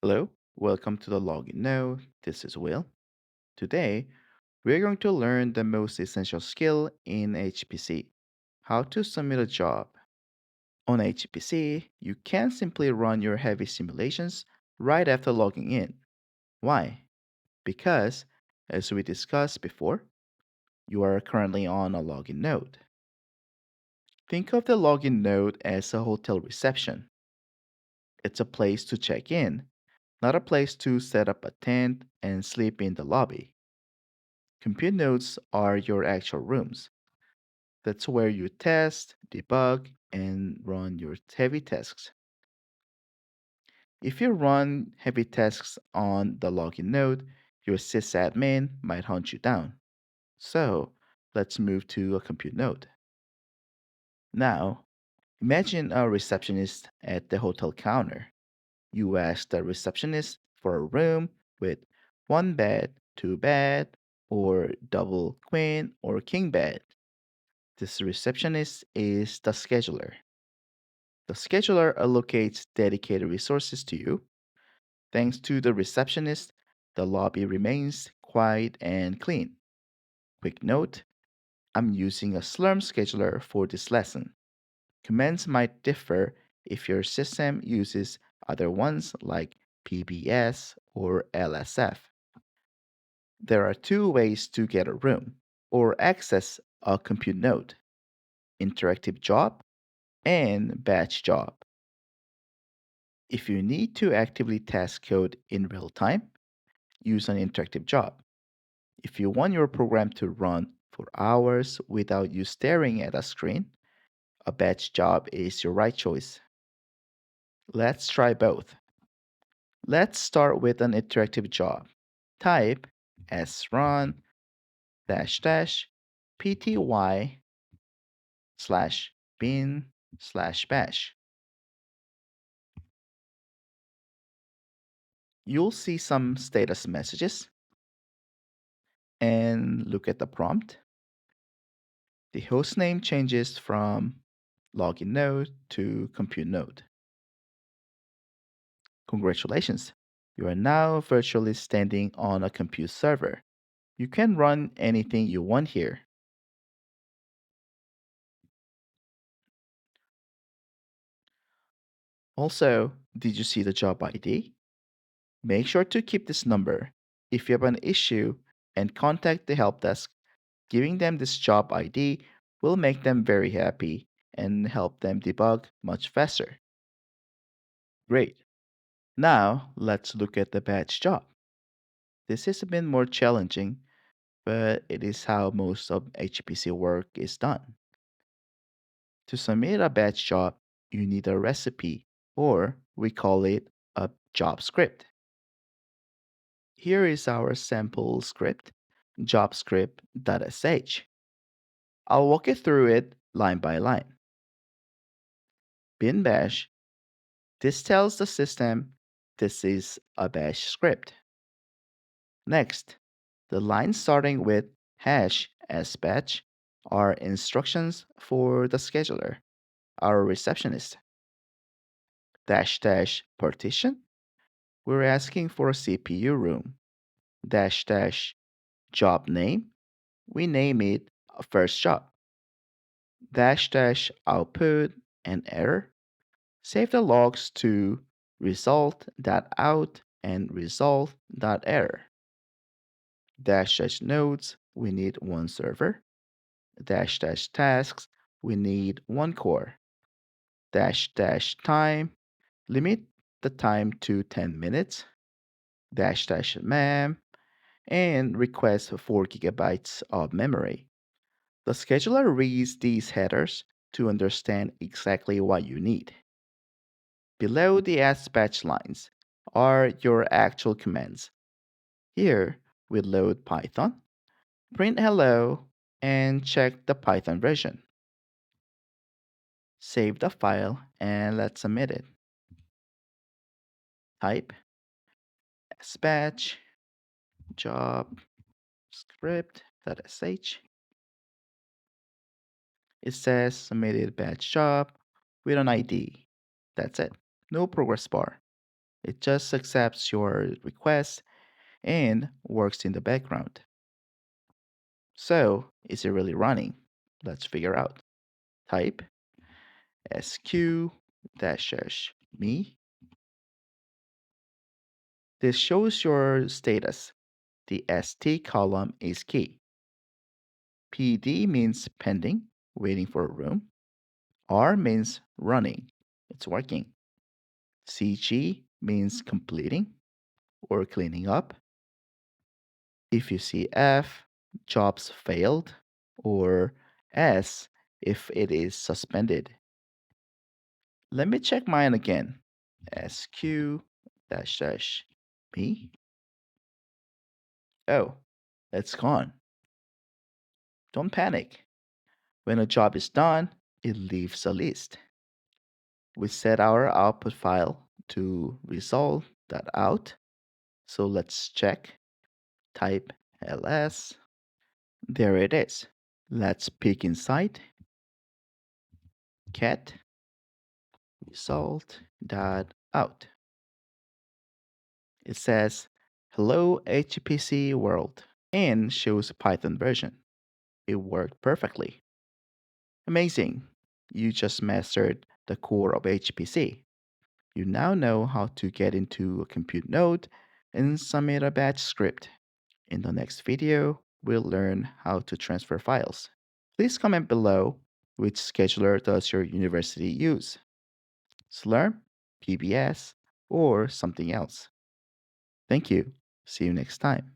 Hello, welcome to the login node. This is Will. Today, we're going to learn the most essential skill in HPC, how to submit a job. On HPC, you can't simply run your heavy simulations right after logging in. Why? Because, as we discussed before, you are currently on a login node. Think of the login node as a hotel reception. It's a place to check in, not a place to set up a tent and sleep in the lobby. Compute nodes are your actual rooms. That's where you test, debug, and run your heavy tasks. If you run heavy tasks on the login node, your sysadmin might hunt you down. So let's move to a compute node. Now, imagine a receptionist at the hotel counter. You ask the receptionist for a room with one bed, two bed, or double queen or king bed. This receptionist is the scheduler. The scheduler allocates dedicated resources to you. Thanks to the receptionist, the lobby remains quiet and clean. Quick note, I'm using a Slurm scheduler for this lesson. Commands might differ if your system uses other ones like PBS or LSF. There are two ways to get a room or access a compute node: interactive job and batch job. If you need to actively test code in real time, use an interactive job. If you want your program to run for hours without you staring at a screen, a batch job is your right choice. Let's try both. Let's start with an interactive job. Type srun dash dash pty slash bin slash bash. You'll see some status messages and look at the prompt. The hostname changes from login node to compute node. Congratulations! You are now virtually standing on a compute server. You can run anything you want here. Also, did you see the job ID? Make sure to keep this number. If you have an issue, and contact the help desk, giving them this job ID will make them very happy and help them debug much faster. Great. Now, let's look at the batch job. This has been more challenging, but it is how most of HPC work is done. To submit a batch job, you need a recipe, or we call it a job script. Here is our sample script, jobscript.sh. I'll walk you through it line by line. Bin bash, this tells the system this is a bash script. Next, the lines starting with hash sbatch are instructions for the scheduler, our receptionist. Dash dash partition, we're asking for a CPU room. Dash dash job name, we name it a first job. Dash dash output and error, save the logs to result.out and result.error. Dash dash nodes, we need one server. Dash dash tasks, we need one core. Dash dash time, limit the time to 10 minutes. Dash dash mem, and request 4 gigabytes of memory. The scheduler reads these headers to understand exactly what you need. Below the sbatch lines are your actual commands. Here, we load Python, print hello, and check the Python version. Save the file and let's submit it. Type sbatch job script.sh. It says submitted batch job with an ID. That's it. No progress bar. It just accepts your request and works in the background. So, is it really running? Let's figure out. Type sq dash dash me. This shows your status. The st column is key. PD means pending, waiting for a room. R means running, it's working. CG means completing or cleaning up. If you see F, jobs failed, or S, if it is suspended. Let me check mine again. SQ dash dash me. Oh, it's gone. Don't panic. When a job is done, it leaves a list. We set our output file to result.out. So let's check. Type ls. There it is. Let's peek inside. Cat result.out. It says hello HPC world and shows Python version. It worked perfectly. Amazing. You just mastered the core of HPC. You now know how to get into a compute node and submit a batch script. In the next video, we'll learn how to transfer files. Please comment below which scheduler does your university use, Slurm, PBS, or something else. Thank you. See you next time.